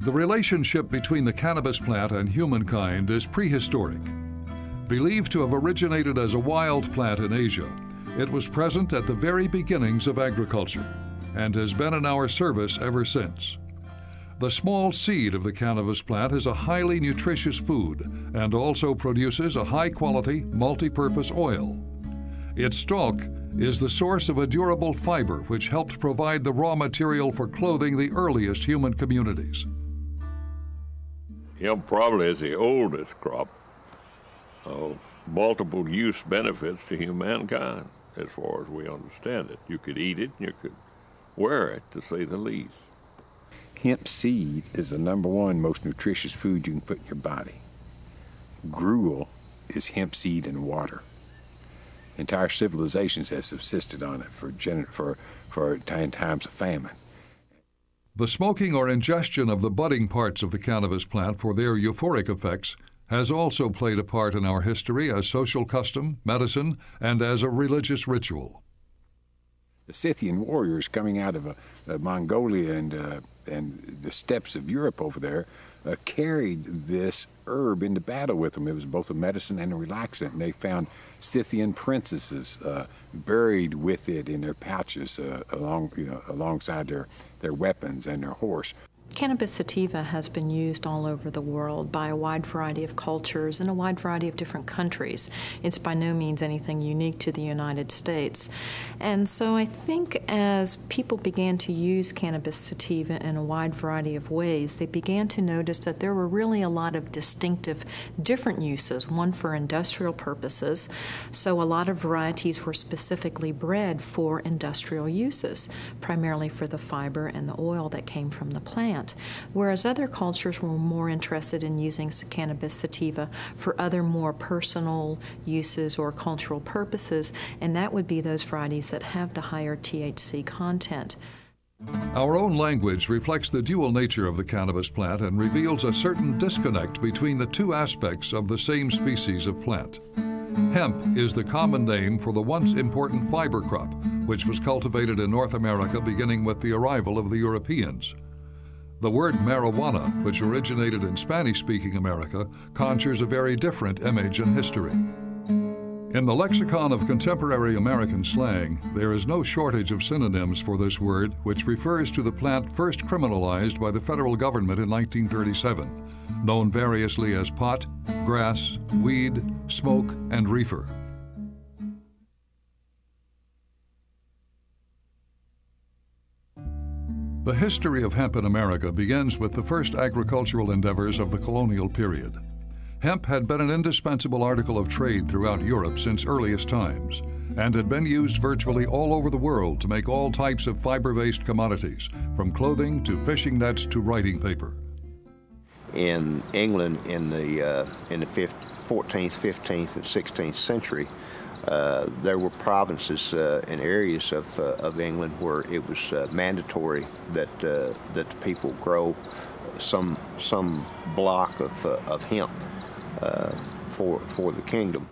The relationship between the cannabis plant and humankind is prehistoric. Believed to have originated as a wild plant in Asia, it was present at the very beginnings of agriculture and has been in our service ever since. The small seed of the cannabis plant is a highly nutritious food and also produces a high-quality, multi-purpose oil. Its stalk is the source of a durable fiber which helped provide the raw material for clothing the earliest human communities. Hemp probably is the oldest crop of multiple use benefits to humankind, as far as we understand it. You could eat it, and you could wear it, to say the least. Hemp seed is the #1 most nutritious food you can put in your body. Gruel is hemp seed and water. Entire civilizations have subsisted on it for times of famine. The smoking or ingestion of the budding parts of the cannabis plant for their euphoric effects has also played a part in our history as social custom, medicine, and as a religious ritual. The Scythian warriors coming out of Mongolia and the steppes of Europe over there carried this herb into battle with them. It was both a medicine and a relaxant, and they found Scythian princesses buried with it in their pouches alongside their weapons and their horse. Cannabis sativa has been used all over the world by a wide variety of cultures in a wide variety of different countries. It's by no means anything unique to the United States. And so I think as people began to use cannabis sativa in a wide variety of ways, they began to notice that there were really a lot of distinctive different uses, one for industrial purposes. So a lot of varieties were specifically bred for industrial uses, primarily for the fiber and the oil that came from the plant. Whereas other cultures were more interested in using cannabis sativa for other more personal uses or cultural purposes, and that would be those varieties that have the higher THC content. Our own language reflects the dual nature of the cannabis plant and reveals a certain disconnect between the two aspects of the same species of plant. Hemp is the common name for the once important fiber crop, which was cultivated in North America beginning with the arrival of the Europeans. The word marijuana, which originated in Spanish-speaking America, conjures a very different image and history. In the lexicon of contemporary American slang, there is no shortage of synonyms for this word, which refers to the plant first criminalized by the federal government in 1937, known variously as pot, grass, weed, smoke, and reefer. The history of hemp in America begins with the first agricultural endeavors of the colonial period. Hemp had been an indispensable article of trade throughout Europe since earliest times, and had been used virtually all over the world to make all types of fiber-based commodities, from clothing to fishing nets to writing paper. In England in the 14th, 15th, and 16th century, there were provinces and areas of England where it was mandatory that the people grow some block of hemp for the kingdom.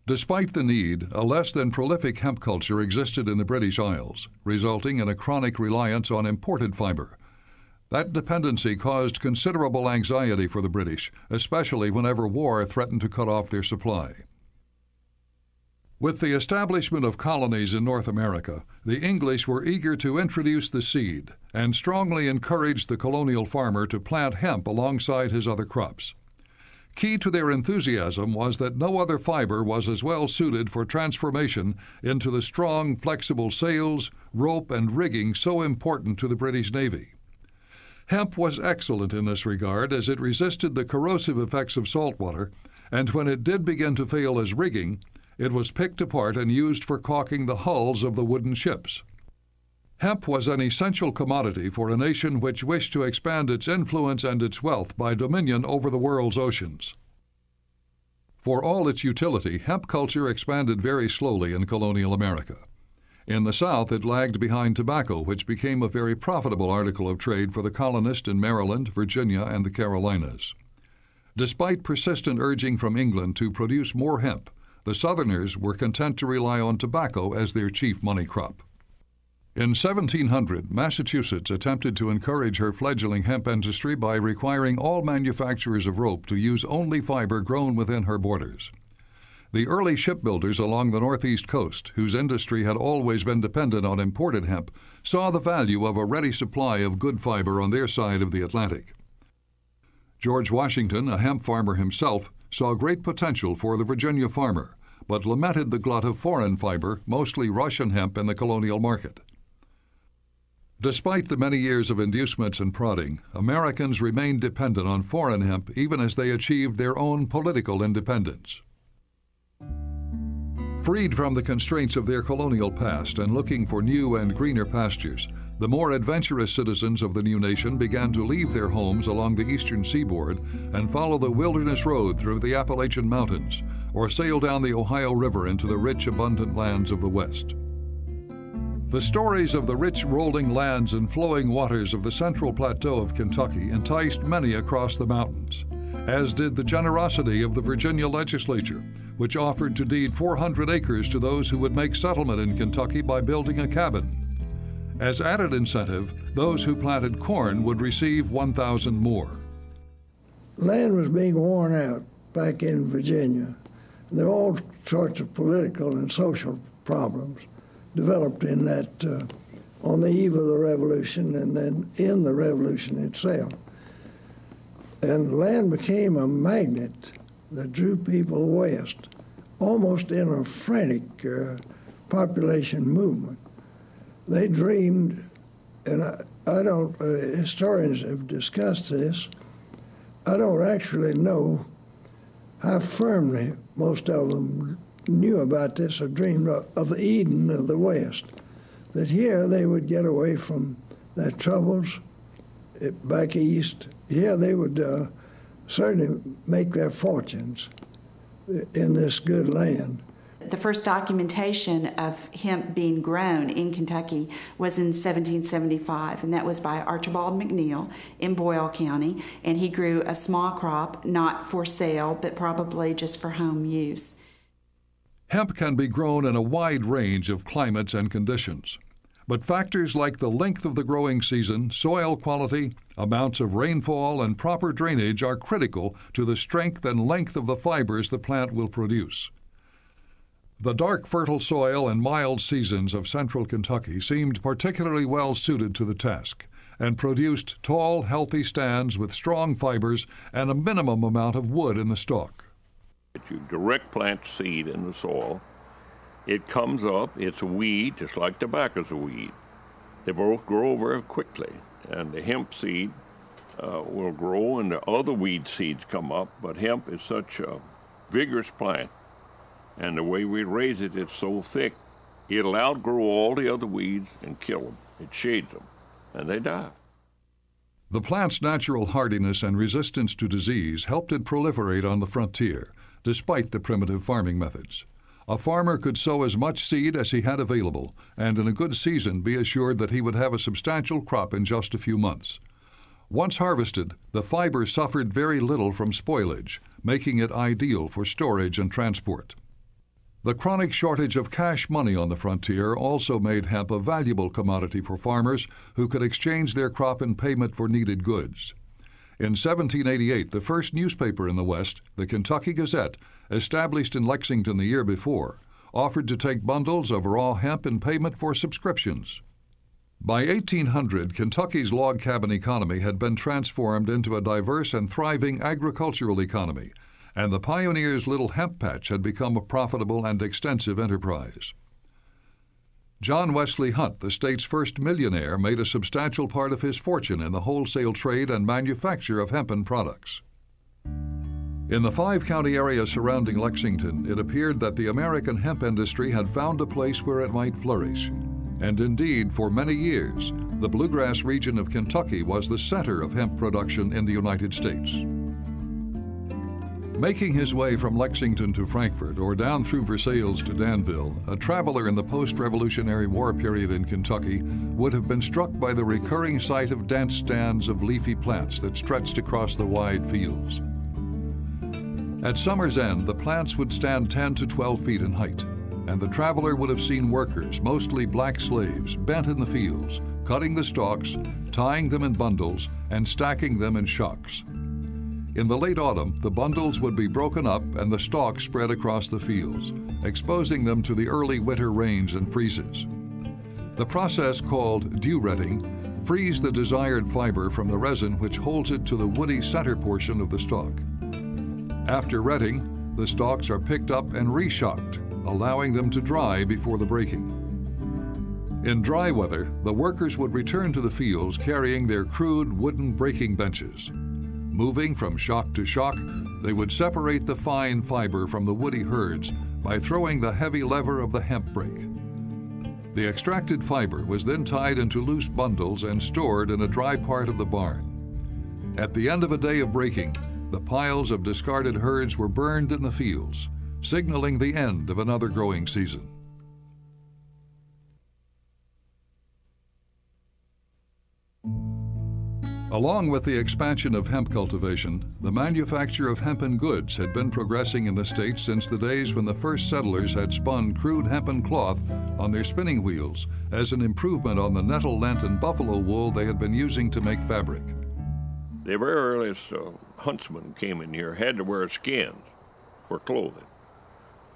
Despite the need, a less than prolific hemp culture existed in the British Isles, resulting in a chronic reliance on imported fiber. That dependency caused considerable anxiety for the British, especially whenever war threatened to cut off their supply. With the establishment of colonies in North America, the English were eager to introduce the seed and strongly encouraged the colonial farmer to plant hemp alongside his other crops. Key to their enthusiasm was that no other fiber was as well suited for transformation into the strong, flexible sails, rope, and rigging so important to the British Navy. Hemp was excellent in this regard as it resisted the corrosive effects of salt water, and when it did begin to fail as rigging, it was picked apart and used for caulking the hulls of the wooden ships. Hemp was an essential commodity for a nation which wished to expand its influence and its wealth by dominion over the world's oceans. For all its utility, hemp culture expanded very slowly in colonial America. In the South, it lagged behind tobacco, which became a very profitable article of trade for the colonists in Maryland, Virginia, and the Carolinas. Despite persistent urging from England to produce more hemp, the Southerners were content to rely on tobacco as their chief money crop. In 1700, Massachusetts attempted to encourage her fledgling hemp industry by requiring all manufacturers of rope to use only fiber grown within her borders. The early shipbuilders along the northeast coast, whose industry had always been dependent on imported hemp, saw the value of a ready supply of good fiber on their side of the Atlantic. George Washington, a hemp farmer himself, saw great potential for the Virginia farmer, but lamented the glut of foreign fiber, mostly Russian hemp, in the colonial market. Despite the many years of inducements and prodding, Americans remained dependent on foreign hemp even as they achieved their own political independence. Freed from the constraints of their colonial past and looking for new and greener pastures, the more adventurous citizens of the new nation began to leave their homes along the eastern seaboard and follow the wilderness road through the Appalachian Mountains, or sail down the Ohio River into the rich, abundant lands of the West. The stories of the rich rolling lands and flowing waters of the central plateau of Kentucky enticed many across the mountains, as did the generosity of the Virginia legislature, which offered to deed 400 acres to those who would make settlement in Kentucky by building a cabin. As added incentive, those who planted corn would receive 1,000 more. Land was being worn out back in Virginia. There were all sorts of political and social problems developed in that on the eve of the Revolution and then in the Revolution itself. And land became a magnet that drew people west, almost in a frantic population movement. They dreamed, and I don't, historians have discussed this, I don't actually know how firmly most of them knew about this or dreamed of the Eden of the West, that here they would get away from their troubles back east. Here they would certainly make their fortunes in this good land. The first documentation of hemp being grown in Kentucky was in 1775, and that was by Archibald McNeil in Boyle County, and he grew a small crop, not for sale, but probably just for home use. Hemp can be grown in a wide range of climates and conditions, but factors like the length of the growing season, soil quality, amounts of rainfall, and proper drainage are critical to the strength and length of the fibers the plant will produce. The dark, fertile soil and mild seasons of central Kentucky seemed particularly well suited to the task and produced tall, healthy stands with strong fibers and a minimum amount of wood in the stalk. If you direct plant seed in the soil, it comes up, it's a weed, just like tobacco's a weed. They both grow very quickly, and the hemp seed will grow and the other weed seeds come up, but hemp is such a vigorous plant, and the way we raise it, it's so thick, it'll outgrow all the other weeds and kill them. It shades them, and they die. The plant's natural hardiness and resistance to disease helped it proliferate on the frontier, despite the primitive farming methods. A farmer could sow as much seed as he had available, and in a good season be assured that he would have a substantial crop in just a few months. Once harvested, the fiber suffered very little from spoilage, making it ideal for storage and transport. The chronic shortage of cash money on the frontier also made hemp a valuable commodity for farmers who could exchange their crop in payment for needed goods. In 1788, the first newspaper in the West, the Kentucky Gazette, established in Lexington the year before, offered to take bundles of raw hemp in payment for subscriptions. By 1800, Kentucky's log cabin economy had been transformed into a diverse and thriving agricultural economy, and the pioneer's little hemp patch had become a profitable and extensive enterprise. John Wesley Hunt, the state's first millionaire, made a substantial part of his fortune in the wholesale trade and manufacture of hempen products. In the 5-county area surrounding Lexington, it appeared that the American hemp industry had found a place where it might flourish. And indeed, for many years, the bluegrass region of Kentucky was the center of hemp production in the United States. Making his way from Lexington to Frankfort or down through Versailles to Danville, a traveler in the post-Revolutionary War period in Kentucky would have been struck by the recurring sight of dense stands of leafy plants that stretched across the wide fields. At summer's end, the plants would stand 10 to 12 feet in height, and the traveler would have seen workers, mostly black slaves, bent in the fields, cutting the stalks, tying them in bundles, and stacking them in shocks. In the late autumn, the bundles would be broken up and the stalks spread across the fields, exposing them to the early winter rains and freezes. The process, called dew-retting, frees the desired fiber from the resin which holds it to the woody center portion of the stalk. After retting, the stalks are picked up and reshocked, allowing them to dry before the breaking. In dry weather, the workers would return to the fields carrying their crude wooden breaking benches. Moving from shock to shock, they would separate the fine fiber from the woody herds by throwing the heavy lever of the hemp brake. The extracted fiber was then tied into loose bundles and stored in a dry part of the barn. At the end of a day of breaking, the piles of discarded herds were burned in the fields, signaling the end of another growing season. Along with the expansion of hemp cultivation, the manufacture of hempen goods had been progressing in the States since the days when the first settlers had spun crude hempen cloth on their spinning wheels as an improvement on the nettle lint and buffalo wool they had been using to make fabric. The very earliest huntsmen came in here had to wear skins for clothing.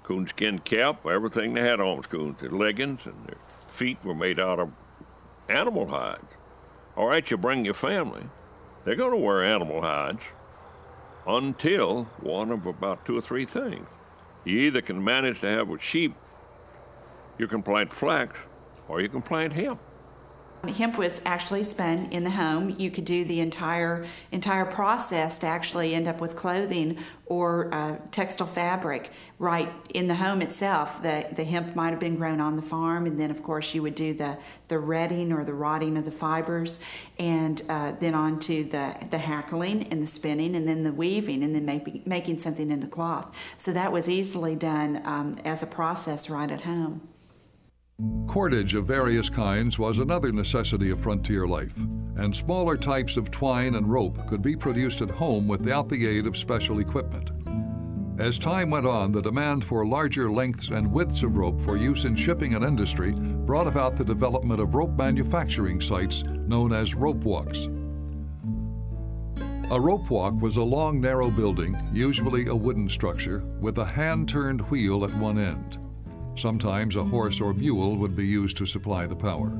Coonskin cap, everything they had on was coons. Their leggings and their feet were made out of animal hides. All right, you bring your family, they're going to wear animal hides until one of about 2 or 3 things. You either can manage to have with sheep, you can plant flax, or you can plant hemp. Hemp was actually spun in the home. You could do the entire process to actually end up with clothing or textile fabric right in the home itself. The hemp might have been grown on the farm, and then of course you would do the retting or the rotting of the fibers, and then on to the hackling and the spinning, and then the weaving, and then making something into cloth. So that was easily done as a process right at home. Cordage of various kinds was another necessity of frontier life, and smaller types of twine and rope could be produced at home without the aid of special equipment. As time went on, the demand for larger lengths and widths of rope for use in shipping and industry brought about the development of rope manufacturing sites known as rope walks. A rope walk was a long, narrow building, usually a wooden structure, with a hand-turned wheel at one end. Sometimes a horse or mule would be used to supply the power.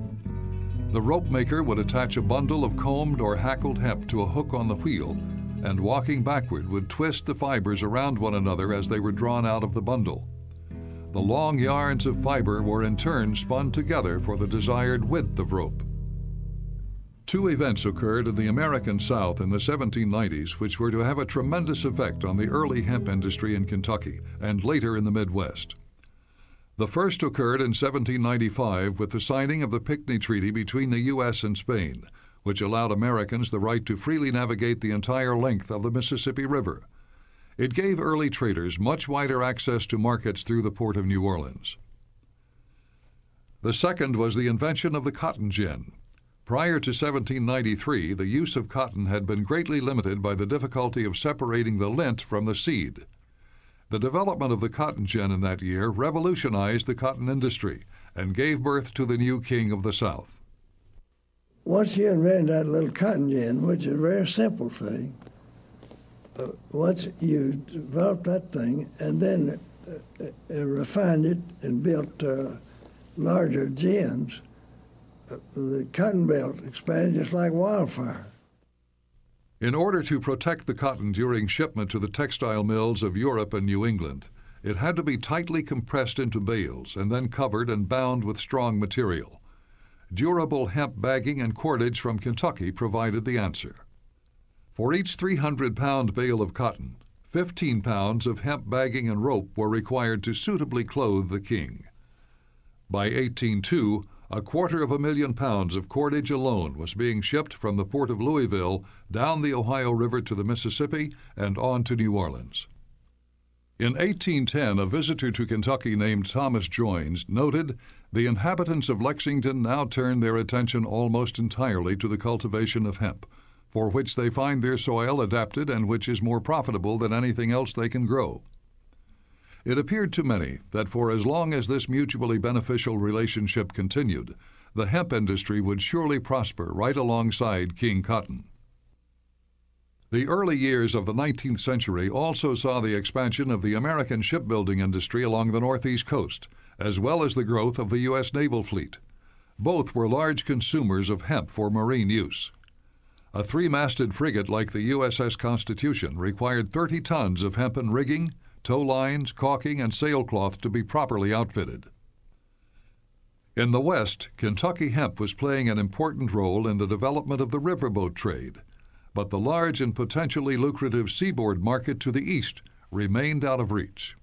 The rope maker would attach a bundle of combed or hackled hemp to a hook on the wheel, and walking backward would twist the fibers around one another as they were drawn out of the bundle. The long yarns of fiber were in turn spun together for the desired width of rope. 2 events occurred in the American South in the 1790s which were to have a tremendous effect on the early hemp industry in Kentucky and later in the Midwest. The first occurred in 1795 with the signing of the Pinckney Treaty between the U.S. and Spain, which allowed Americans the right to freely navigate the entire length of the Mississippi River. It gave early traders much wider access to markets through the port of New Orleans. The second was the invention of the cotton gin. Prior to 1793, the use of cotton had been greatly limited by the difficulty of separating the lint from the seed. The development of the cotton gin in that year revolutionized the cotton industry and gave birth to the new king of the South. Once you invented that little cotton gin, which is a very simple thing, once you developed that thing and then refined it and built larger gins, the cotton belt expanded just like wildfire. In order to protect the cotton during shipment to the textile mills of Europe and New England, it had to be tightly compressed into bales and then covered and bound with strong material. Durable hemp bagging and cordage from Kentucky provided the answer. For each 300-pound bale of cotton, 15 pounds of hemp bagging and rope were required to suitably clothe the king. By 1802, 250,000 pounds of cordage alone was being shipped from the port of Louisville down the Ohio River to the Mississippi and on to New Orleans. In 1810, a visitor to Kentucky named Thomas Joines noted, "The inhabitants of Lexington now turn their attention almost entirely to the cultivation of hemp, for which they find their soil adapted and which is more profitable than anything else they can grow." It appeared to many that for as long as this mutually beneficial relationship continued, the hemp industry would surely prosper right alongside King Cotton. The early years of the 19th century also saw the expansion of the American shipbuilding industry along the northeast coast, as well as the growth of the U.S. naval fleet. Both were large consumers of hemp for marine use. A three-masted frigate like the USS Constitution required 30 tons of hempen rigging, tow lines, caulking, and sailcloth to be properly outfitted. In the West, Kentucky hemp was playing an important role in the development of the riverboat trade, but the large and potentially lucrative seaboard market to the east remained out of reach.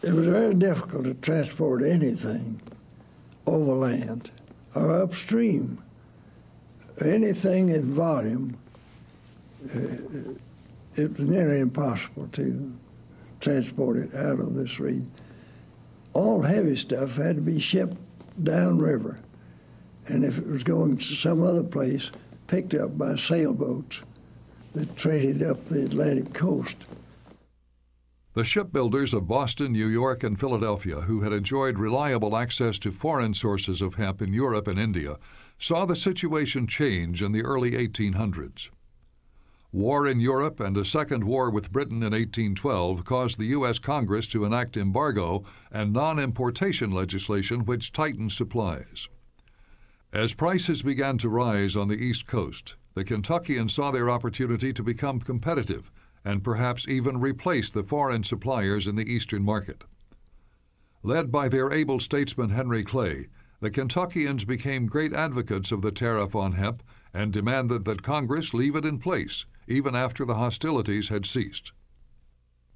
It was very difficult to transport anything overland or upstream. Anything in volume, it was nearly impossible to transport it out of this region. All heavy stuff had to be shipped downriver, and if it was going to some other place, picked up by sailboats that traded up the Atlantic coast. The shipbuilders of Boston, New York, and Philadelphia, who had enjoyed reliable access to foreign sources of hemp in Europe and India, saw the situation change in the early 1800s. War in Europe and a second war with Britain in 1812 caused the U.S. Congress to enact embargo and non-importation legislation which tightened supplies. As prices began to rise on the East Coast, the Kentuckians saw their opportunity to become competitive and perhaps even replace the foreign suppliers in the eastern market. Led by their able statesman Henry Clay, the Kentuckians became great advocates of the tariff on hemp and demanded that Congress leave it in place, even after the hostilities had ceased.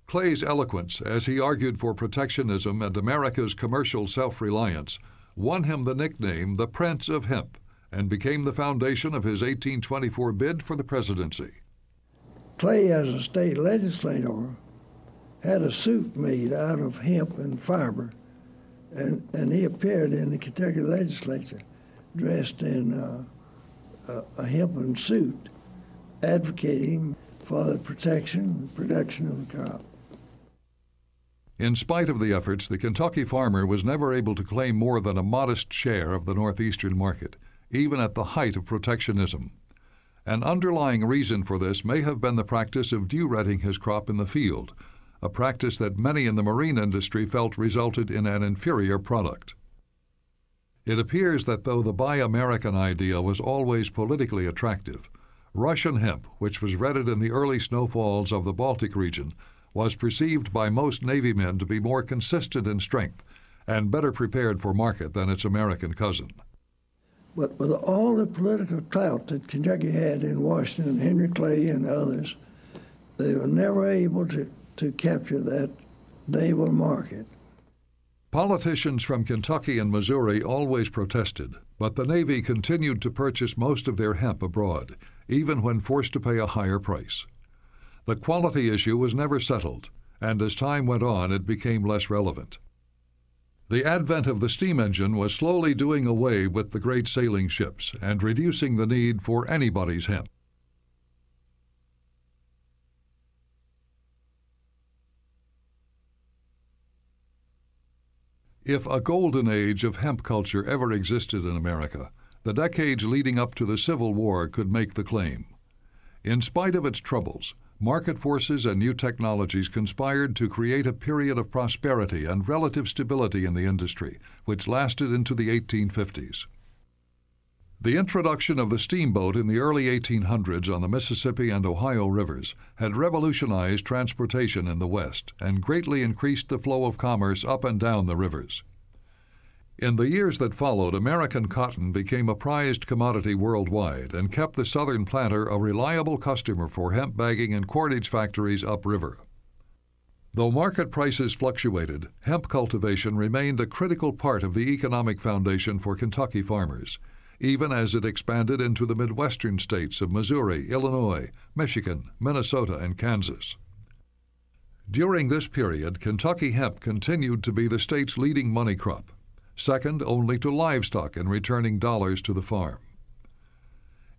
Clay's eloquence, as he argued for protectionism and America's commercial self-reliance, won him the nickname the Prince of Hemp and became the foundation of his 1824 bid for the presidency. Clay, as a state legislator, had a suit made out of hemp and fiber, and he appeared in the Kentucky legislature dressed in a hempen suit, advocating for the protection and production of the crop. In spite of the efforts, the Kentucky farmer was never able to claim more than a modest share of the northeastern market, even at the height of protectionism. An underlying reason for this may have been the practice of dew-retting his crop in the field, a practice that many in the marine industry felt resulted in an inferior product. It appears that though the Buy American idea was always politically attractive, Russian hemp, which was rented in the early snowfalls of the Baltic region, was perceived by most Navy men to be more consistent in strength and better prepared for market than its American cousin. But with all the political clout that Kentucky had in Washington, Henry Clay and others, they were never able to capture that naval market. Politicians from Kentucky and Missouri always protested, but the Navy continued to purchase most of their hemp abroad, even when forced to pay a higher price. The quality issue was never settled, and as time went on, it became less relevant. The advent of the steam engine was slowly doing away with the great sailing ships and reducing the need for anybody's hemp. If a golden age of hemp culture ever existed in America, the decades leading up to the Civil War could make the claim. In spite of its troubles, market forces and new technologies conspired to create a period of prosperity and relative stability in the industry, which lasted into the 1850s. The introduction of the steamboat in the early 1800s on the Mississippi and Ohio rivers had revolutionized transportation in the West and greatly increased the flow of commerce up and down the rivers. In the years that followed, American cotton became a prized commodity worldwide and kept the southern planter a reliable customer for hemp bagging and cordage factories upriver. Though market prices fluctuated, hemp cultivation remained a critical part of the economic foundation for Kentucky farmers, even as it expanded into the Midwestern states of Missouri, Illinois, Michigan, Minnesota, and Kansas. During this period, Kentucky hemp continued to be the state's leading money crop, second only to livestock in returning dollars to the farm.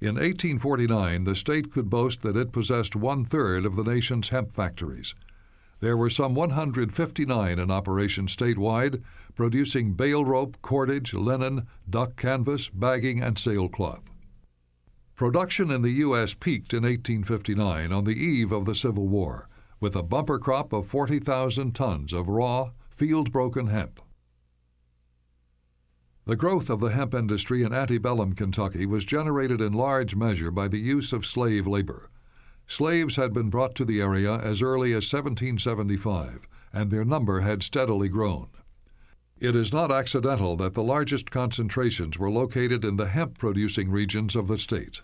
In 1849, the state could boast that it possessed 1/3 of the nation's hemp factories. There were some 159 in operation statewide, producing bale rope, cordage, linen, duck canvas, bagging, and sailcloth. Production in the U.S. peaked in 1859 on the eve of the Civil War, with a bumper crop of 40,000 tons of raw, field-broken hemp. The growth of the hemp industry in antebellum Kentucky was generated in large measure by the use of slave labor. Slaves had been brought to the area as early as 1775, and their number had steadily grown. It is not accidental that the largest concentrations were located in the hemp-producing regions of the state.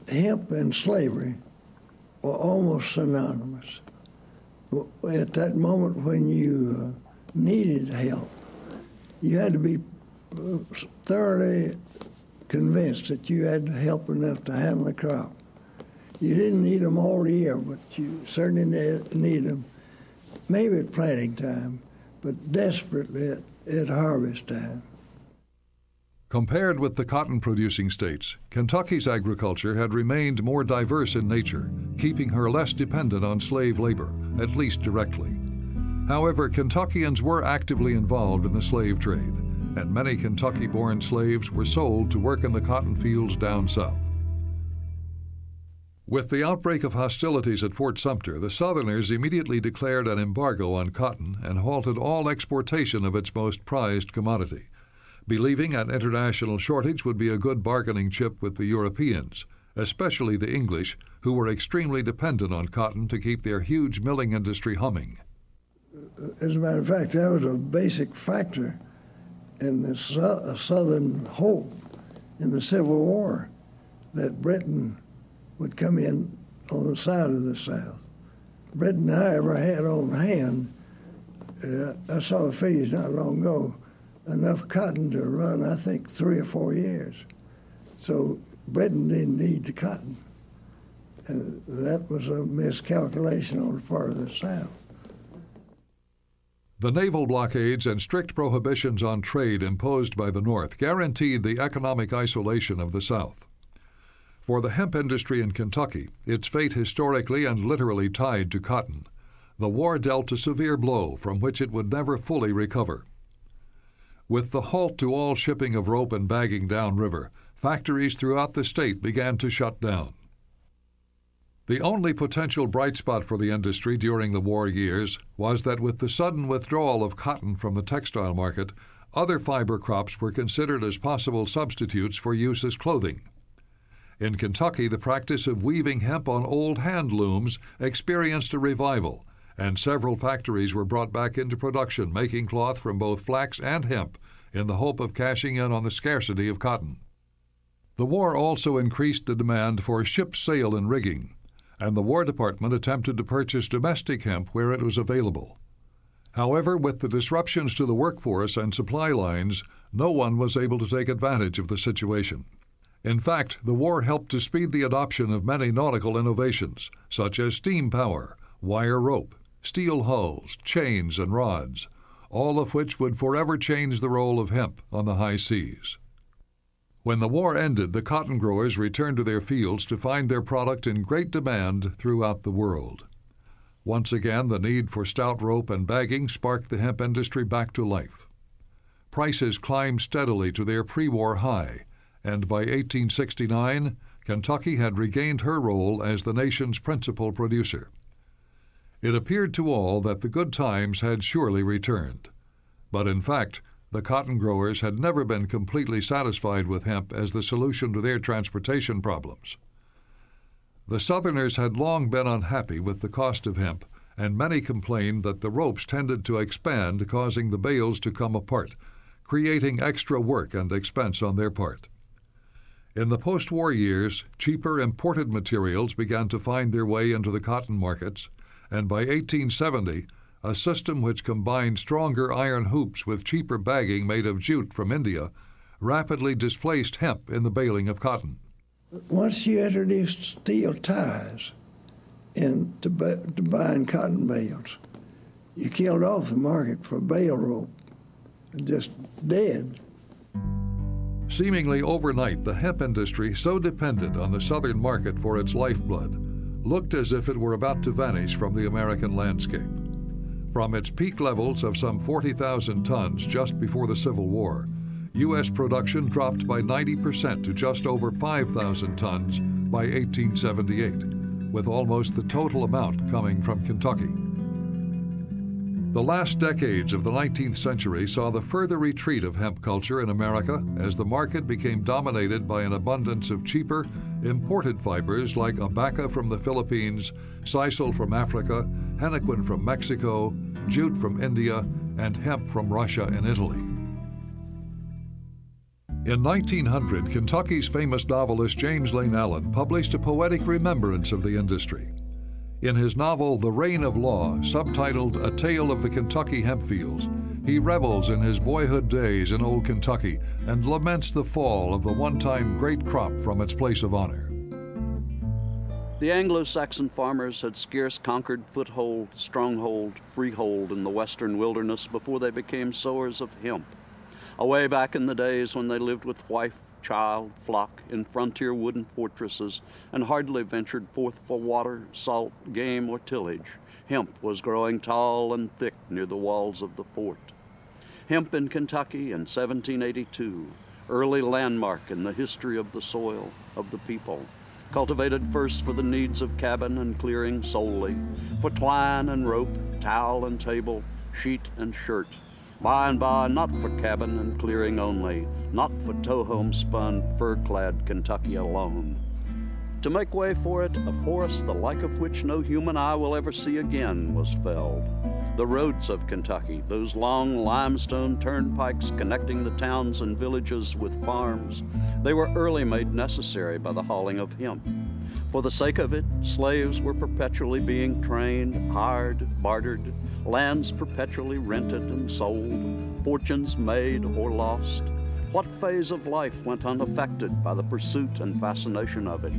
Hemp and slavery were almost synonymous. At that moment when you needed help, you had to be thoroughly convinced that you had help enough to handle the crop. You didn't need them all year, but you certainly need them, maybe at planting time, but desperately at harvest time. Compared with the cotton-producing states, Kentucky's agriculture had remained more diverse in nature, keeping her less dependent on slave labor, at least directly. However, Kentuckians were actively involved in the slave trade, and many Kentucky-born slaves were sold to work in the cotton fields down south. With the outbreak of hostilities at Fort Sumter, the Southerners immediately declared an embargo on cotton and halted all exportation of its most prized commodity, believing an international shortage would be a good bargaining chip with the Europeans, especially the English, who were extremely dependent on cotton to keep their huge milling industry humming. As a matter of fact, that was a basic factor in the Southern hope in the Civil War, that Britain would come in on the side of the South. Britain, however, had on hand, I saw the figures not long ago, enough cotton to run, I think, 3 or 4 years. So Britain didn't need the cotton. And that was a miscalculation on the part of the South. The naval blockades and strict prohibitions on trade imposed by the North guaranteed the economic isolation of the South. For the hemp industry in Kentucky, its fate historically and literally tied to cotton, the war dealt a severe blow from which it would never fully recover. With the halt to all shipping of rope and bagging downriver, factories throughout the state began to shut down. The only potential bright spot for the industry during the war years was that with the sudden withdrawal of cotton from the textile market, other fiber crops were considered as possible substitutes for use as clothing. In Kentucky, the practice of weaving hemp on old hand looms experienced a revival, and several factories were brought back into production, making cloth from both flax and hemp in the hope of cashing in on the scarcity of cotton. The war also increased the demand for ship sail and rigging, and the War Department attempted to purchase domestic hemp where it was available. However, with the disruptions to the workforce and supply lines, no one was able to take advantage of the situation. In fact, the war helped to speed the adoption of many nautical innovations, such as steam power, wire rope, steel hulls, chains, and rods, all of which would forever change the role of hemp on the high seas. When the war ended, the cotton growers returned to their fields to find their product in great demand throughout the world. Once again, the need for stout rope and bagging sparked the hemp industry back to life. Prices climbed steadily to their pre-war high, and by 1869, Kentucky had regained her role as the nation's principal producer. It appeared to all that the good times had surely returned. But in fact, the cotton growers had never been completely satisfied with hemp as the solution to their transportation problems. The Southerners had long been unhappy with the cost of hemp, and many complained that the ropes tended to expand, causing the bales to come apart, creating extra work and expense on their part. In the post-war years, cheaper imported materials began to find their way into the cotton markets, and by 1870, a system which combined stronger iron hoops with cheaper bagging made of jute from India rapidly displaced hemp in the baling of cotton. Once you introduced steel ties into buying cotton bales, you killed off the market for bale rope. Just dead. Seemingly overnight, the hemp industry, so dependent on the southern market for its lifeblood, looked as if it were about to vanish from the American landscape. From its peak levels of some 40,000 tons just before the Civil War, U.S. production dropped by 90% to just over 5,000 tons by 1878, with almost the total amount coming from Kentucky. The last decades of the 19th century saw the further retreat of hemp culture in America as the market became dominated by an abundance of cheaper, imported fibers like abaca from the Philippines, sisal from Africa, henequen from Mexico, jute from India, and hemp from Russia and Italy. In 1900, Kentucky's famous novelist James Lane Allen published a poetic remembrance of the industry. In his novel The Reign of Law, subtitled A Tale of the Kentucky Hemp Fields, he revels in his boyhood days in old Kentucky and laments the fall of the one-time great crop from its place of honor. The Anglo-Saxon farmers had scarce conquered foothold, stronghold, freehold in the western wilderness before they became sowers of hemp. Away back in the days when they lived with wife, child, flock in frontier wooden fortresses and hardly ventured forth for water, salt, game, or tillage, hemp was growing tall and thick near the walls of the fort. Hemp in Kentucky in 1782, early landmark in the history of the soil, of the people, cultivated first for the needs of cabin and clearing solely, for twine and rope, towel and table, sheet and shirt. By and by, not for cabin and clearing only, not for tow-home-spun, fur-clad Kentucky alone. To make way for it, a forest the like of which no human eye will ever see again was felled. The roads of Kentucky, those long limestone turnpikes connecting the towns and villages with farms, they were early made necessary by the hauling of hemp. For the sake of it, slaves were perpetually being trained, hired, bartered, lands perpetually rented and sold, fortunes made or lost. What phase of life went unaffected by the pursuit and fascination of it?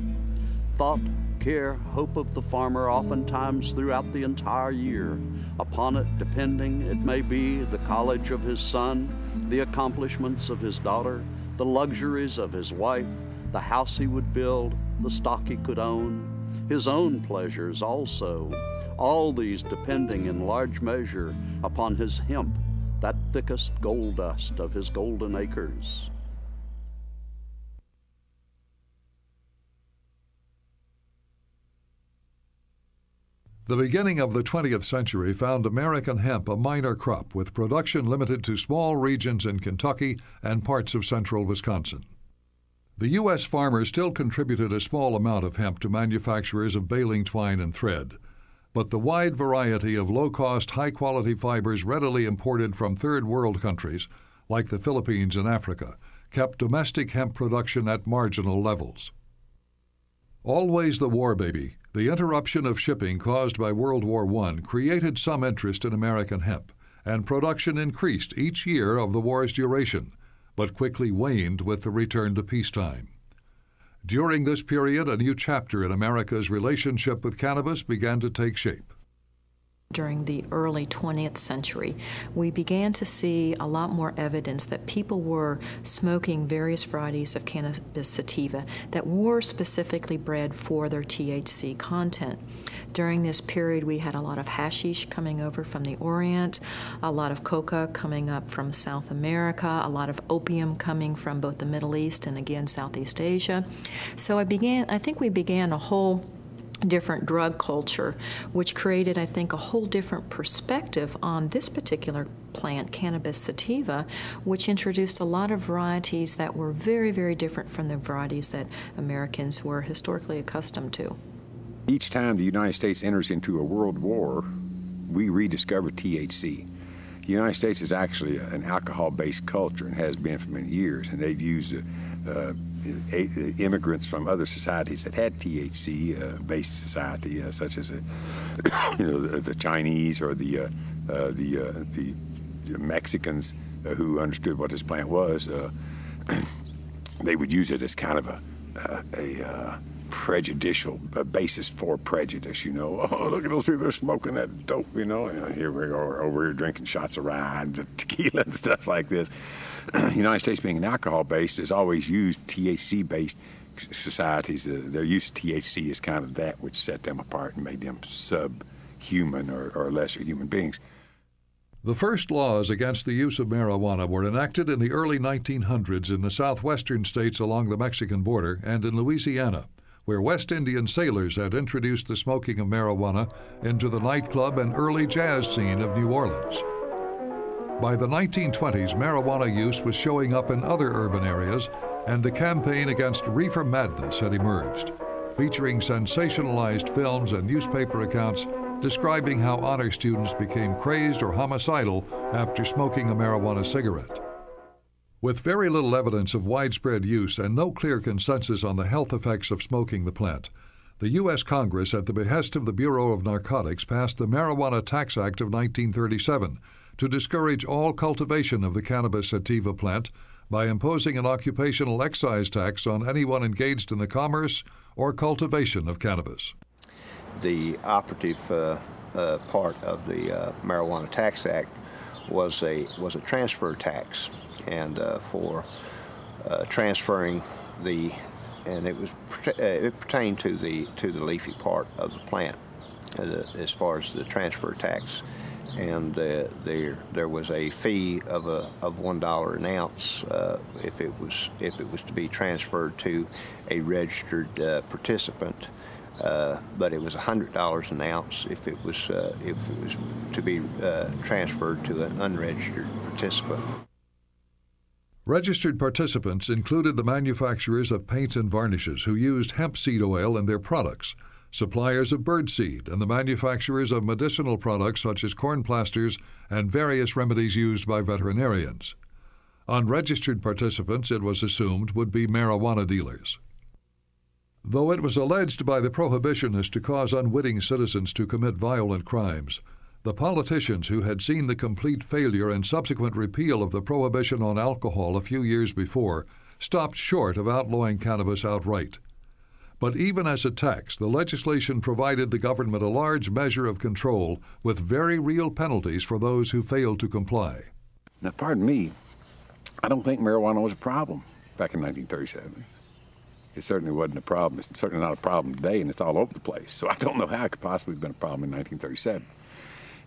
Thought, care, hope of the farmer oftentimes throughout the entire year. Upon it depending, it may be, the college of his son, the accomplishments of his daughter, the luxuries of his wife, the house he would build, the stock he could own, his own pleasures also, all these depending in large measure upon his hemp, that thickest gold dust of his golden acres. The beginning of the 20th century found American hemp a minor crop with production limited to small regions in Kentucky and parts of central Wisconsin. The U.S. farmers still contributed a small amount of hemp to manufacturers of baling twine and thread, but the wide variety of low-cost, high-quality fibers readily imported from third world countries, like the Philippines and Africa, kept domestic hemp production at marginal levels. Always the war baby, the interruption of shipping caused by World War I created some interest in American hemp, and production increased each year of the war's duration, but quickly waned with the return to peacetime. During this period, a new chapter in America's relationship with cannabis began to take shape. During the early 20th century, we began to see a lot more evidence that people were smoking various varieties of cannabis sativa that were specifically bred for their THC content. During this period, we had a lot of hashish coming over from the Orient, a lot of coca coming up from South America, a lot of opium coming from both the Middle East and again Southeast Asia. So I think we began a whole different drug culture, which created, I think, a whole different perspective on this particular plant, cannabis sativa, which introduced a lot of varieties that were very, very different from the varieties that Americans were historically accustomed to. Each time the United States enters into a world war, we rediscover THC. The United States is actually an alcohol-based culture and has been for many years, and they've used immigrants from other societies that had THC-based society, such as the Chinese or the Mexicans who understood what this plant was. They would use it as kind of a prejudicial basis for prejudice, Oh, look at those people that are smoking that dope, Here we are over here drinking shots of rye and tequila and stuff like this. The United States, being an alcohol-based, has always used THC-based societies, their use of THC is kind of that which set them apart and made them subhuman or lesser human beings. The first laws against the use of marijuana were enacted in the early 1900s in the southwestern states along the Mexican border and in Louisiana, where West Indian sailors had introduced the smoking of marijuana into the nightclub and early jazz scene of New Orleans. By the 1920s, marijuana use was showing up in other urban areas, and a campaign against reefer madness had emerged, featuring sensationalized films and newspaper accounts describing how honor students became crazed or homicidal after smoking a marijuana cigarette. With very little evidence of widespread use and no clear consensus on the health effects of smoking the plant, the U.S. Congress, at the behest of the Bureau of Narcotics, passed the Marijuana Tax Act of 1937 to discourage all cultivation of the cannabis sativa plant by imposing an occupational excise tax on anyone engaged in the commerce or cultivation of cannabis. The operative part of the Marijuana Tax Act was a transfer tax, and for transferring it pertained to the leafy part of the plant as far as the transfer tax, and there was a fee of $1 an ounce if it was to be transferred to a registered participant. But it was $100 an ounce if it was to be transferred to an unregistered participant. Registered participants included the manufacturers of paints and varnishes who used hemp seed oil in their products, suppliers of birdseed, and the manufacturers of medicinal products such as corn plasters and various remedies used by veterinarians. Unregistered participants, it was assumed, would be marijuana dealers. Though it was alleged by the prohibitionists to cause unwitting citizens to commit violent crimes, the politicians who had seen the complete failure and subsequent repeal of the prohibition on alcohol a few years before stopped short of outlawing cannabis outright. But even as a tax, the legislation provided the government a large measure of control with very real penalties for those who failed to comply. Now, pardon me, I don't think marijuana was a problem back in 1937. It certainly wasn't a problem. It's certainly not a problem today, and it's all over the place. So I don't know how it could possibly have been a problem in 1937,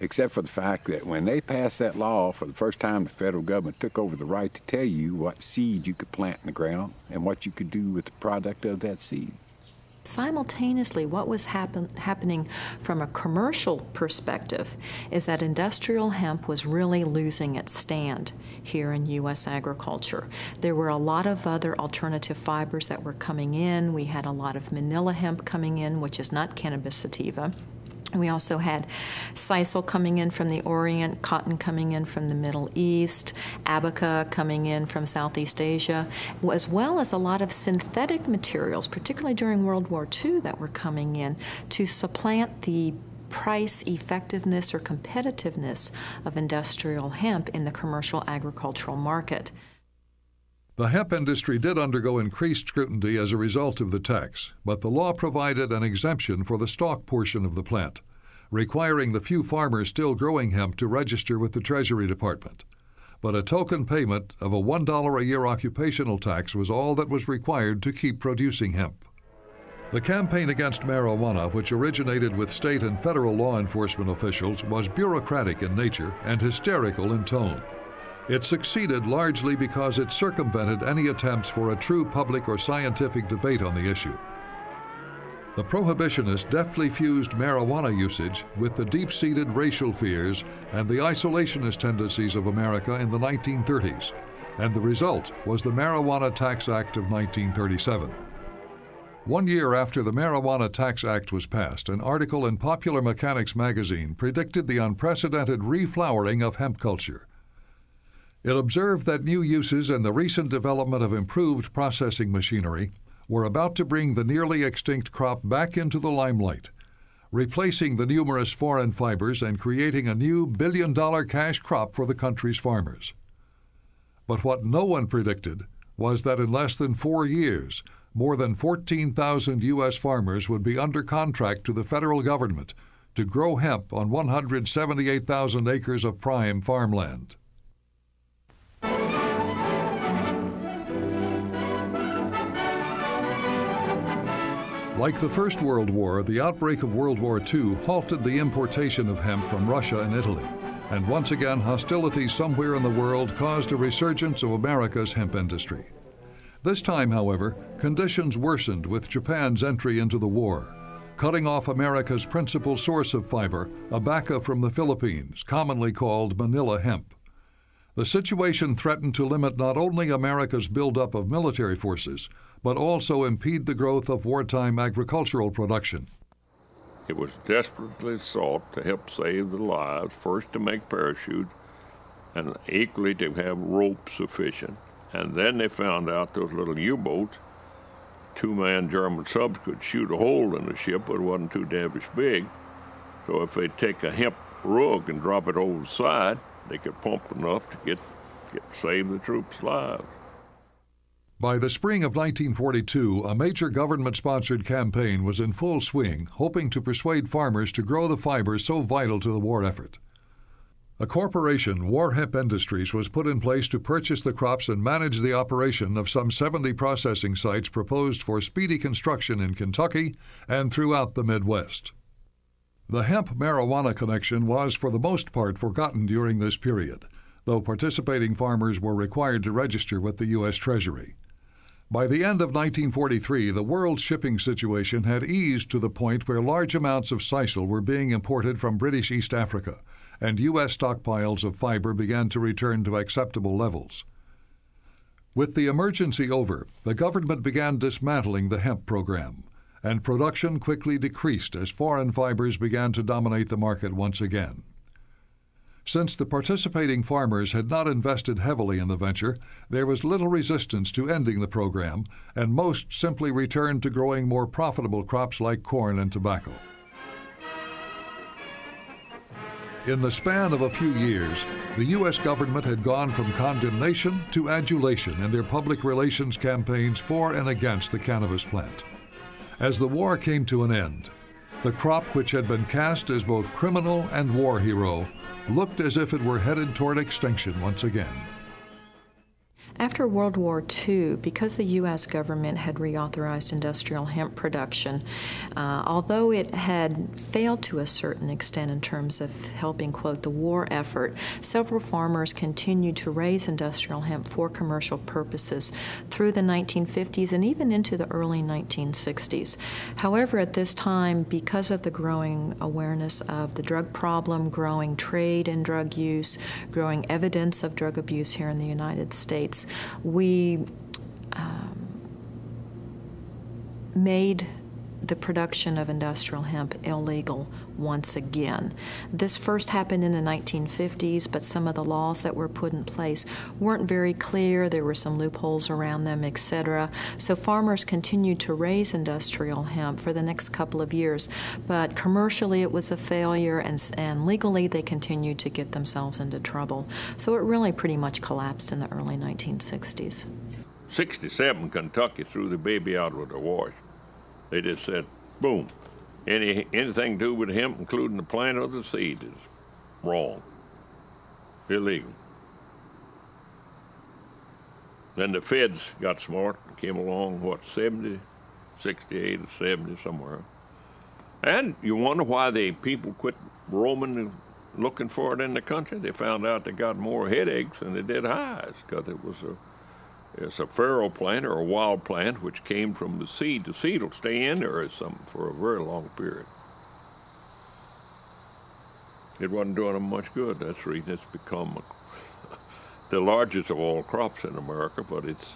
except for the fact that when they passed that law, for the first time, the federal government took over the right to tell you what seed you could plant in the ground and what you could do with the product of that seed. Simultaneously, what was happening from a commercial perspective is that industrial hemp was really losing its stand here in U.S. agriculture. There were a lot of other alternative fibers that were coming in. We had a lot of manila hemp coming in, which is not cannabis sativa. We also had sisal coming in from the Orient, cotton coming in from the Middle East, abaca coming in from Southeast Asia, as well as a lot of synthetic materials, particularly during World War II, that were coming in to supplant the price effectiveness or competitiveness of industrial hemp in the commercial agricultural market. The hemp industry did undergo increased scrutiny as a result of the tax, but the law provided an exemption for the stalk portion of the plant, requiring the few farmers still growing hemp to register with the Treasury Department. But a token payment of a $1 a year occupational tax was all that was required to keep producing hemp. The campaign against marijuana, which originated with state and federal law enforcement officials, was bureaucratic in nature and hysterical in tone. It succeeded largely because it circumvented any attempts for a true public or scientific debate on the issue. The prohibitionists deftly fused marijuana usage with the deep-seated racial fears and the isolationist tendencies of America in the 1930s, and the result was the Marijuana Tax Act of 1937. 1 year after the Marijuana Tax Act was passed, an article in Popular Mechanics magazine predicted the unprecedented reflowering of hemp culture. It observed that new uses and the recent development of improved processing machinery were about to bring the nearly extinct crop back into the limelight, replacing the numerous foreign fibers and creating a new billion-dollar cash crop for the country's farmers. But what no one predicted was that in less than 4 years, more than 14,000 U.S. farmers would be under contract to the federal government to grow hemp on 178,000 acres of prime farmland. Like the First World War, the outbreak of World War II halted the importation of hemp from Russia and Italy. And once again, hostilities somewhere in the world caused a resurgence of America's hemp industry. This time, however, conditions worsened with Japan's entry into the war, cutting off America's principal source of fiber, abaca from the Philippines, commonly called Manila hemp. The situation threatened to limit not only America's buildup of military forces, but also impede the growth of wartime agricultural production. It was desperately sought to help save the lives, first to make parachutes, and equally to have rope sufficient. And then they found out those little U-boats, two-man German subs could shoot a hole in the ship, but it wasn't too damnish big. So if they take a hemp rug and drop it over the side, they could pump enough to save the troops' lives. By the spring of 1942, a major government-sponsored campaign was in full swing, hoping to persuade farmers to grow the fibers so vital to the war effort. A corporation, War Hemp Industries, was put in place to purchase the crops and manage the operation of some 70 processing sites proposed for speedy construction in Kentucky and throughout the Midwest. The hemp-marijuana connection was, for the most part, forgotten during this period, though participating farmers were required to register with the U.S. Treasury. By the end of 1943, the world's shipping situation had eased to the point where large amounts of sisal were being imported from British East Africa, and U.S. stockpiles of fiber began to return to acceptable levels. With the emergency over, the government began dismantling the hemp program, and production quickly decreased as foreign fibers began to dominate the market once again. Since the participating farmers had not invested heavily in the venture, there was little resistance to ending the program, and most simply returned to growing more profitable crops like corn and tobacco. In the span of a few years, the U.S. government had gone from condemnation to adulation in their public relations campaigns for and against the cannabis plant. As the war came to an end, the crop which had been cast as both criminal and war hero looked as if it were headed toward extinction once again. After World War II, because the U.S. government had reauthorized industrial hemp production, although it had failed to a certain extent in terms of helping, quote, the war effort, several farmers continued to raise industrial hemp for commercial purposes through the 1950s and even into the early 1960s. However, at this time, because of the growing awareness of the drug problem, growing trade in drug use, growing evidence of drug abuse here in the United States, we made the production of industrial hemp illegal once again. This first happened in the 1950s, but some of the laws that were put in place weren't very clear. There were some loopholes around them, etc. So farmers continued to raise industrial hemp for the next couple of years, but commercially it was a failure, and legally they continued to get themselves into trouble. So it really pretty much collapsed in the early 1960s. 67, Kentucky threw the baby out with the wash. They just said, boom, anything to do with hemp, including the plant of the seed, is wrong, illegal. Then the feds got smart and came along, what, 70, 68 or 70, somewhere. And you wonder why the people quit roaming and looking for it in the country. They found out they got more headaches than they did highs, because it's a farrow plant or a wild plant which came from the seed. The seed will stay in there as something for a very long period. It wasn't doing them much good. That's the reason it's become the largest of all crops in America, but it's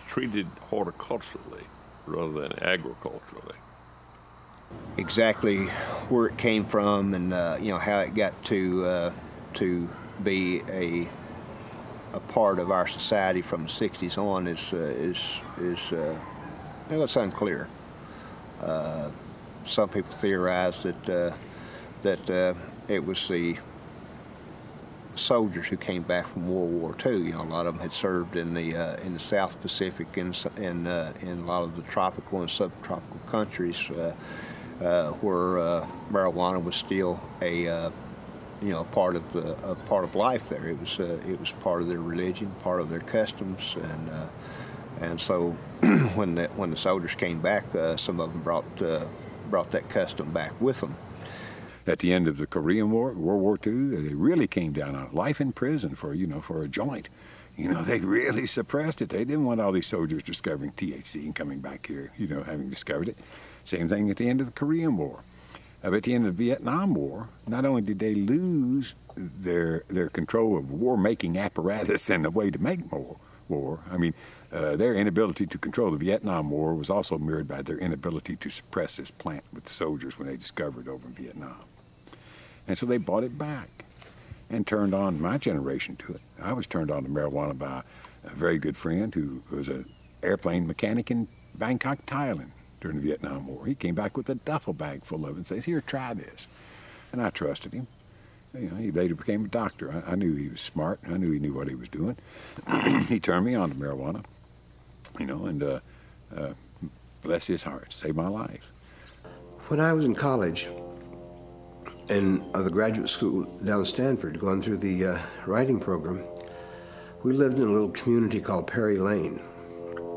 treated horticulturally rather than agriculturally. Exactly where it came from, and how it got to be a part of our society from the 60s on it's unclear. Some people theorize that it was the soldiers who came back from World War II. A lot of them had served in the South Pacific and in a lot of the tropical and subtropical countries where marijuana was still a part of life there. It was part of their religion, part of their customs, And so when the soldiers came back, some of them brought that custom back with them. At the end of the Korean War, World War II, they really came down on it. Life in prison for a joint. They really suppressed it. They didn't want all these soldiers discovering THC and coming back here, having discovered it. Same thing at the end of the Korean War. At the end of the Vietnam War, not only did they lose their control of war-making apparatus and the way to make war, their inability to control the Vietnam War was also mirrored by their inability to suppress this plant with the soldiers when they discovered it over in Vietnam. And so they bought it back and turned on my generation to it. I was turned on to marijuana by a very good friend who was an airplane mechanic in Bangkok, Thailand during the Vietnam War. He came back with a duffel bag full of it and says, "Here, try this." And I trusted him. He later became a doctor. I knew he was smart. I knew he knew what he was doing. He turned me on to marijuana, and bless his heart, saved my life. When I was in college, in the graduate school down in Stanford, going through the writing program, we lived in a little community called Perry Lane.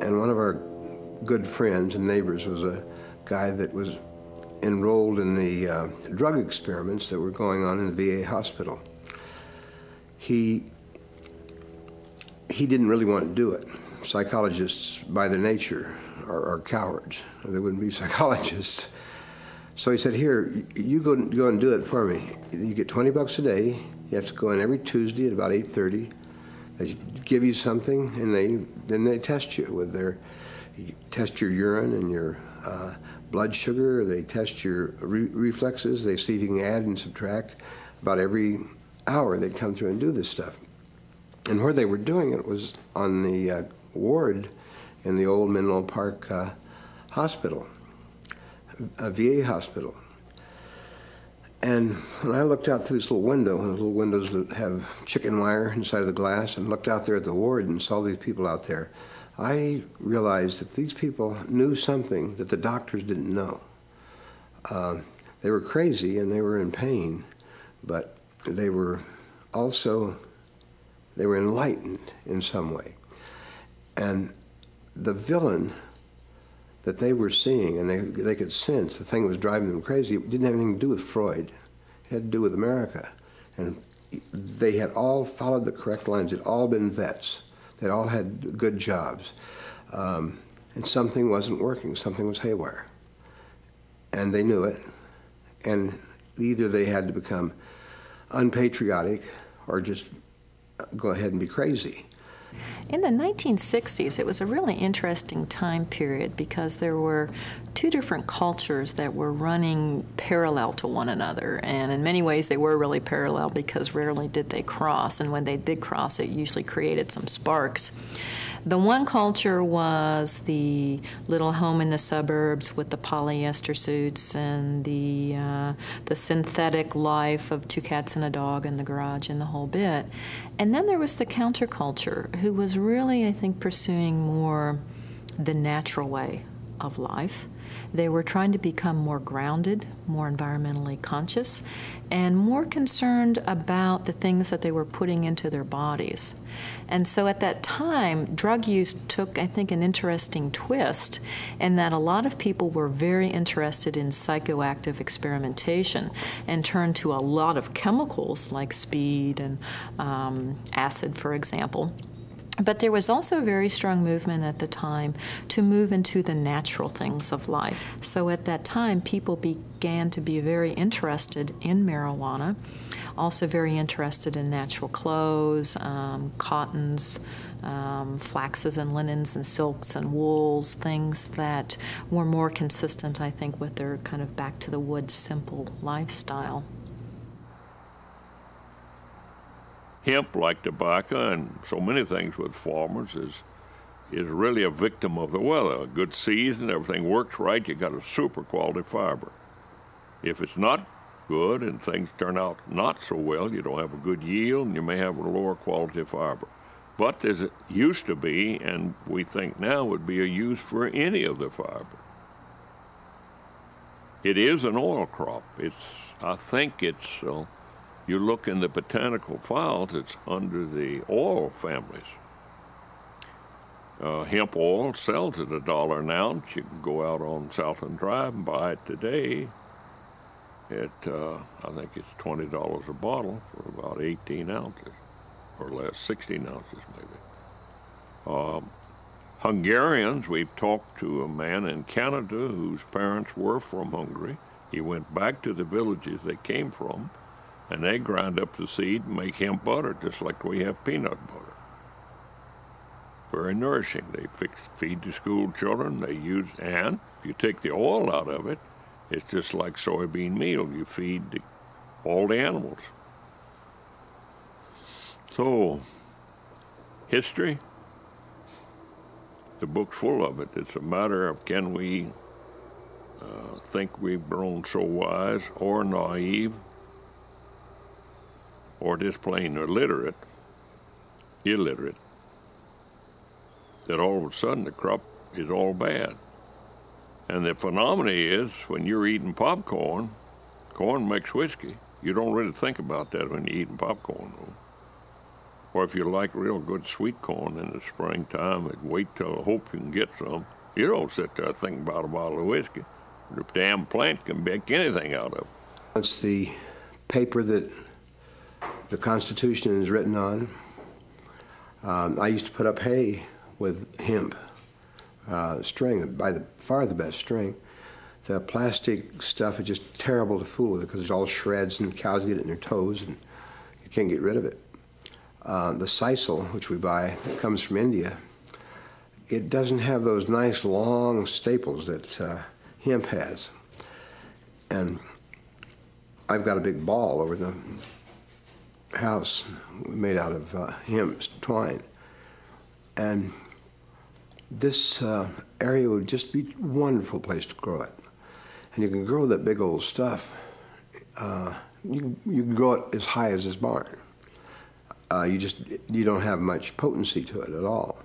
And one of our good friends and neighbors was a guy that was enrolled in the drug experiments that were going on in the VA hospital. He didn't really want to do it. Psychologists, by their nature, are cowards. They wouldn't be psychologists. So he said, "Here, you go and do it for me. You get $20 a day. You have to go in every Tuesday at about 8:30. They give you something, and then they test you with test your urine and your blood sugar. They test your reflexes. They see if you can add and subtract. About every hour, they'd come through and do this stuff. And where they were doing it was on the ward in the old Menlo Park hospital, a VA hospital. And when I looked out through this little window, one of the little windows that have chicken wire inside of the glass, and looked out there at the ward and saw these people out there, I realized that these people knew something that the doctors didn't know. They were crazy and they were in pain, but they were enlightened in some way. And the villain that they were seeing, and they could sense the thing that was driving them crazy, it didn't have anything to do with Freud. It had to do with America. And they had all followed the correct lines. They'd all been vets. They'd all had good jobs. And something wasn't working. Something was haywire. And they knew it. And either they had to become unpatriotic or just go ahead and be crazy. In the 1960s, it was a really interesting time period because there were two different cultures that were running parallel to one another. And in many ways, they were really parallel because rarely did they cross. And when they did cross, it usually created some sparks. The one culture was the little home in the suburbs with the polyester suits and the synthetic life of two cats and a dog in the garage and the whole bit. And then there was the counterculture, who was really, I think, pursuing more the natural way of life. They were trying to become more grounded, more environmentally conscious, and more concerned about the things that they were putting into their bodies. And so at that time, drug use took, I think, an interesting twist in that a lot of people were very interested in psychoactive experimentation and turned to a lot of chemicals like speed and acid, for example. But there was also a very strong movement at the time to move into the natural things of life. So at that time, people began to be very interested in marijuana, also very interested in natural clothes, cottons, flaxes and linens and silks and wools, things that were more consistent, I think, with their kind of back to the woods, simple lifestyle. Hemp, like tobacco and so many things with farmers, is really a victim of the weather. A good season, everything works right, you got a super quality fiber. If it's not good and things turn out not so well, you don't have a good yield and you may have a lower quality fiber. But as it used to be, and we think now would be a use for any of the fiber. It is an oil crop. I think you look in the botanical files, it's under the oil families. Hemp oil sells at $1 an ounce. You can go out on Southland Drive and buy it today. I think it's $20 a bottle for about 18 ounces, or less, 16 ounces maybe. Hungarians, we've talked to a man in Canada whose parents were from Hungary. He went back to the villages they came from, and they grind up the seed and make hemp butter, just like we have peanut butter. Very nourishing. They feed the school children. And if you take the oil out of it, it's just like soybean meal. You feed all the animals. So, history, the book's full of it. It's a matter of, can we think we've grown so wise or naive or just plain illiterate, that all of a sudden the crop is all bad. And the phenomenon is, when you're eating popcorn, corn makes whiskey. You don't really think about that when you're eating popcorn, though. Or if you like real good sweet corn in the springtime, and wait till hope you can get some, you don't sit there thinking about a bottle of whiskey. The damn plant can make anything out of it. It's the paper that the Constitution is written on. I used to put up hay with hemp string, by far the best string. The plastic stuff is just terrible to fool with because there's all shreds and the cows get it in their toes and you can't get rid of it. The sisal, which we buy, that comes from India, it doesn't have those nice long staples that hemp has. And I've got a big ball over the house made out of hemp twine. And this area would just be a wonderful place to grow it. And you can grow that big old stuff. You can grow it as high as this barn. You don't have much potency to it at all.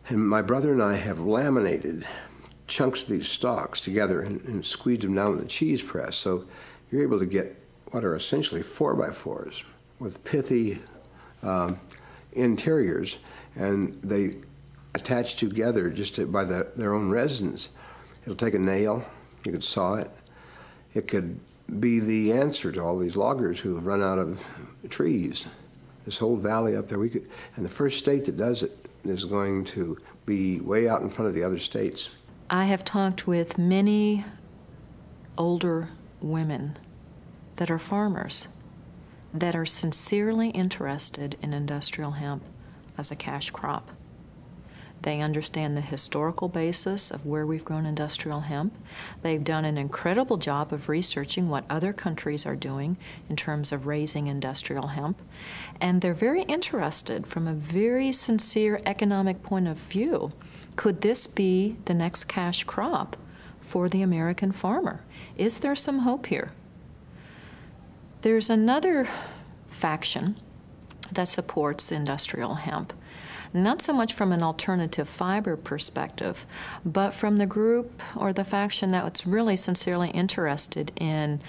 And my brother and I have laminated chunks of these stalks together and squeezed them down with a cheese press. So you're able to get what are essentially 4x4s with pithy interiors, and they attach together just by their own resins. It'll take a nail, you could saw it. It could be the answer to all these loggers who have run out of trees. This whole valley up there, and the first state that does it is going to be way out in front of the other states. I have talked with many older women that are farmers that are sincerely interested in industrial hemp as a cash crop. They understand the historical basis of where we've grown industrial hemp. They've done an incredible job of researching what other countries are doing in terms of raising industrial hemp. And they're very interested from a very sincere economic point of view. Could this be the next cash crop for the American farmer? Is there some hope here? There's another faction that supports industrial hemp, not so much from an alternative fiber perspective, but from the group or the faction that's really sincerely interested in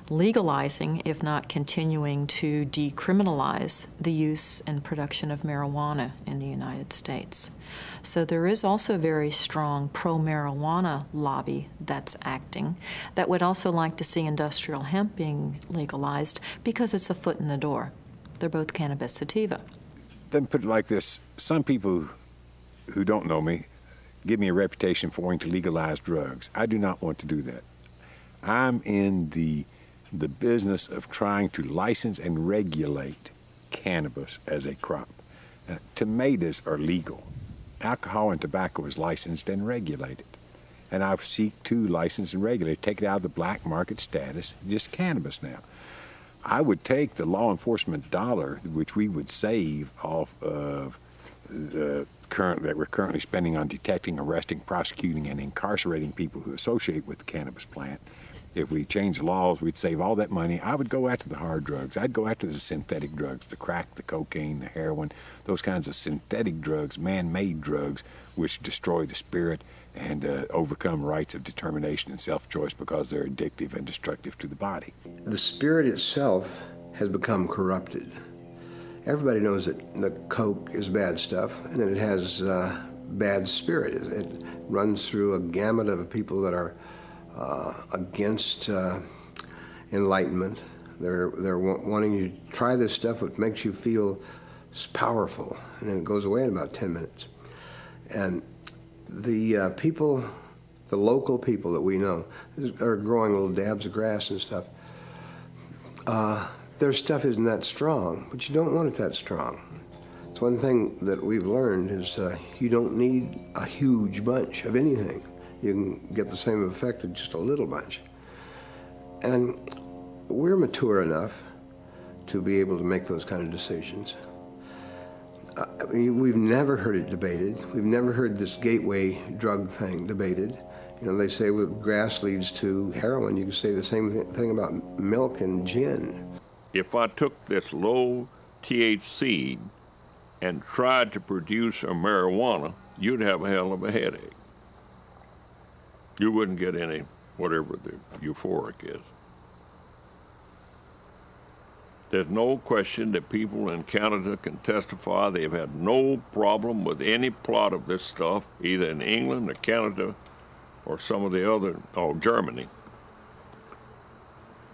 legalizing, if not continuing to decriminalize, the use and production of marijuana in the United States. So there is also a very strong pro-marijuana lobby that's acting that would also like to see industrial hemp being legalized because it's a foot in the door. They're both cannabis sativa. Let me put it like this. Some people who don't know me give me a reputation for wanting to legalize drugs. I do not want to do that. I'm in the business of trying to license and regulate cannabis as a crop. Tomatoes are legal. Alcohol and tobacco is licensed and regulated. And I seek to license and regulate, take it out of the black market status, just cannabis now. I would take the law enforcement dollar, which we would save off of the that we're currently spending on detecting, arresting, prosecuting, and incarcerating people who associate with the cannabis plant. If we change the laws, we'd save all that money. I would go after the hard drugs. I'd go after the synthetic drugs, the crack, the cocaine, the heroin, those kinds of synthetic drugs, man-made drugs, which destroy the spirit and overcome rights of determination and self-choice because they're addictive and destructive to the body. The spirit itself has become corrupted. everybody knows that the coke is bad stuff, and that it has bad spirit. It runs through a gamut of people that are against enlightenment. They're wanting you to try this stuff that makes you feel powerful, and then it goes away in about 10 minutes. And the people, the local people that we know, are growing little dabs of grass and stuff. Their stuff isn't that strong, but you don't want it that strong. It's one thing that we've learned is you don't need a huge bunch of anything. You can get the same effect with just a little bunch. And we're mature enough to be able to make those kind of decisions. We've never heard it debated. We've never heard this gateway drug thing debated. You know, they say well, grass leads to heroin. You can say the same thing about milk and gin. If I took this low THC and tried to produce a marijuana, you'd have a hell of a headache. You wouldn't get any, whatever the euphoric is. There's no question that people in Canada can testify they've had no problem with any plot of this stuff, either in England or Canada or some of the other, Germany.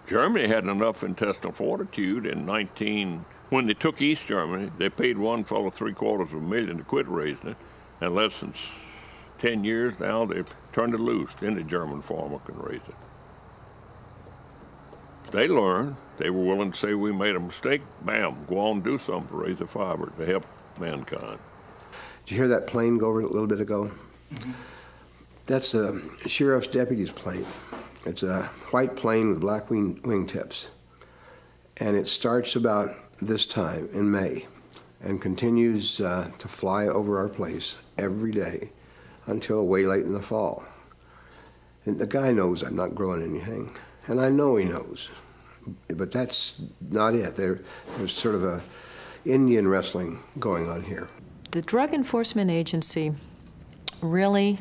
Germany had enough intestinal fortitude when they took East Germany, they paid one fellow $750,000 to quit raising it, and less than 10 years now they've turned it loose. Then the German farmer can raise it. They learned. They were willing to say we made a mistake. Bam, go on and do something to raise the fiber to help mankind. Did you hear that plane go over a little bit ago? Mm-hmm. That's a sheriff's deputy's plane. It's a white plane with black wingtips. And it starts about this time in May and continues to fly over our place every day until way late in the fall. And the guy knows I'm not growing anything, and I know he knows. But that's not it. There's sort of a Indian wrestling going on here. The Drug Enforcement Agency really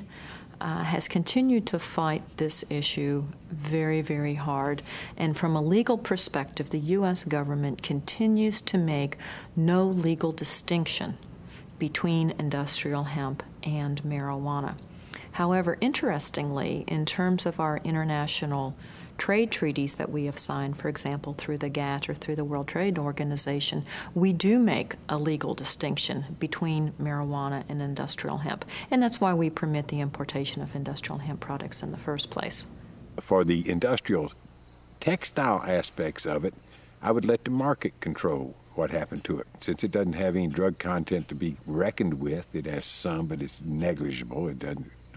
has continued to fight this issue very, very hard. And from a legal perspective, the U.S. government continues to make no legal distinction between industrial hemp and marijuana. However, interestingly, in terms of our international trade treaties that we have signed, for example, through the GATT or through the World Trade Organization, we do make a legal distinction between marijuana and industrial hemp. And that's why we permit the importation of industrial hemp products in the first place. For the industrial textile aspects of it, I would let the market control what happened to it. Since it doesn't have any drug content to be reckoned with, it has some, but it's negligible. It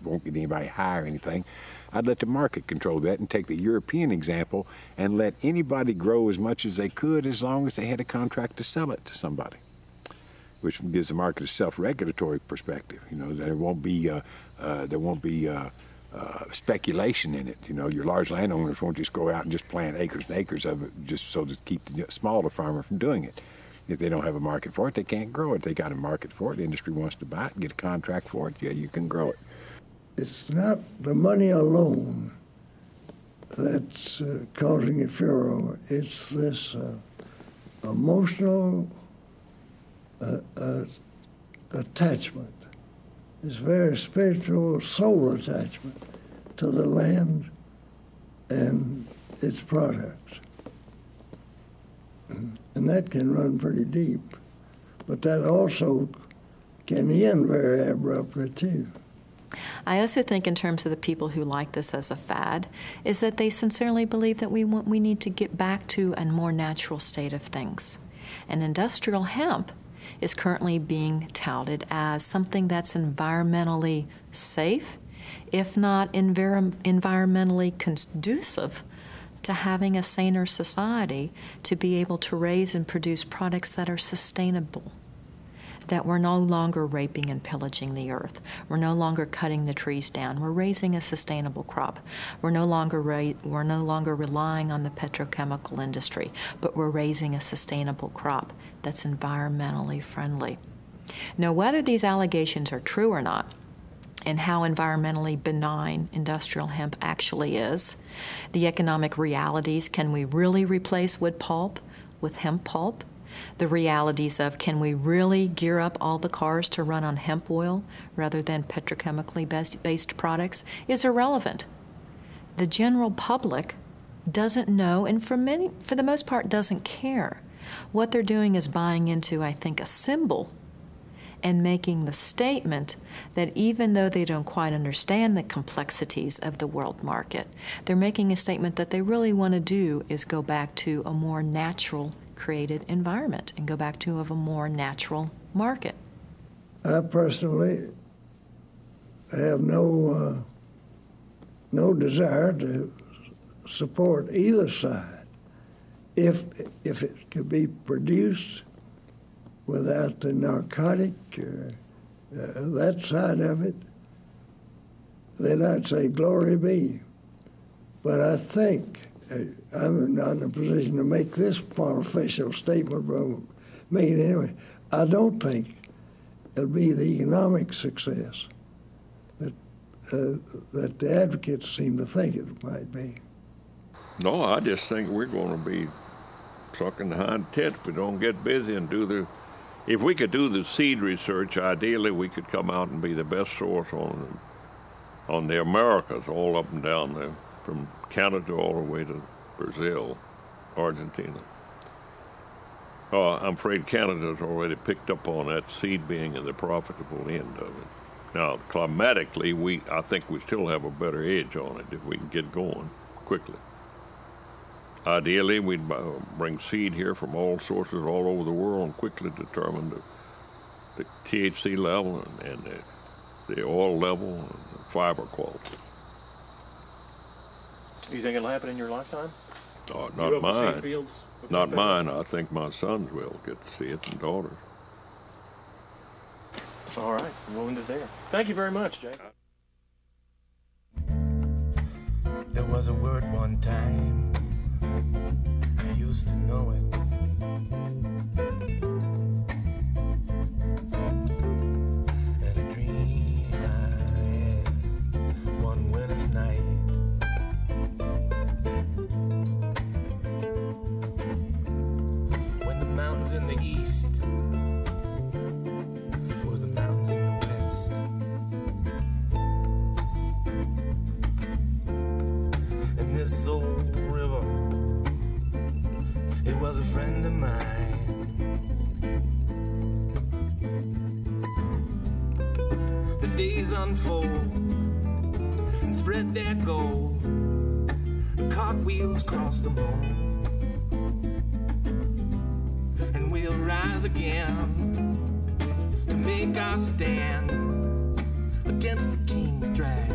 won't get anybody high or anything. I'd let the market control that and take the European example and let anybody grow as much as they could as long as they had a contract to sell it to somebody, which gives the market a self-regulatory perspective. You know, there won't be speculation in it. You know, your large landowners won't just go out and just plant acres and acres of it just so to keep the smaller farmer from doing it. If they don't have a market for it, they can't grow it. If they got a market for it, the industry wants to buy it and get a contract for it, yeah, you can grow it. It's not the money alone that's causing a furor. It's this emotional attachment, this very spiritual soul attachment to the land and its products. And that can run pretty deep. But that also can end very abruptly, too. I also think in terms of the people who like this as a fad, is that they sincerely believe that we need to get back to a more natural state of things. And industrial hemp is currently being touted as something that's environmentally safe, if not environmentally conducive to having a saner society, to be able to raise and produce products that are sustainable, that we're no longer raping and pillaging the earth. We're no longer cutting the trees down. We're raising a sustainable crop. We're no longer relying on the petrochemical industry, but we're raising a sustainable crop that's environmentally friendly. Now, whether these allegations are true or not, and how environmentally benign industrial hemp actually is, the economic realities, can we really replace wood pulp with hemp pulp? The realities of, can we really gear up all the cars to run on hemp oil rather than petrochemically based products, is irrelevant. The general public doesn't know, and for the most part doesn't care. What they're doing is buying into, I think, a symbol and making the statement that even though they don't quite understand the complexities of the world market, they're making a statement that they really want to do is go back to a more natural created environment and go back to a more natural market. I personally have no desire to support either side if it could be produced without the narcotic, that side of it, then I'd say glory be. But I think, I'm not in a position to make this pontifical statement, but I'll make it anyway. I don't think it'll be the economic success that the advocates seem to think it might be. No, I just think we're going to be sucking the hind tit if we don't get busy and do the. If we could do the seed research, ideally we could come out and be the best source on the Americas, all up and down there, from Canada all the way to Brazil, Argentina. I'm afraid Canada's already picked up on that seed being in the profitable end of it. Now, climatically, I think we still have a better edge on it if we can get going quickly. Ideally, we'd bring seed here from all sources all over the world and quickly determine the THC level and the oil level and the fiber quality. Do you think it'll happen in your lifetime? Not mine. Not mine. I think my sons will get to see it and daughters. All right. We'll end it there. Thank you very much, Jay. There was a word one time. I used to know it. And a dream I had one winter's night. When the mountains in the east were the mountains in the west. And this old river, it was a friend of mine. The days unfold and spread their gold. The cartwheels cross the moon, and we'll rise again to make our stand against the king's drag.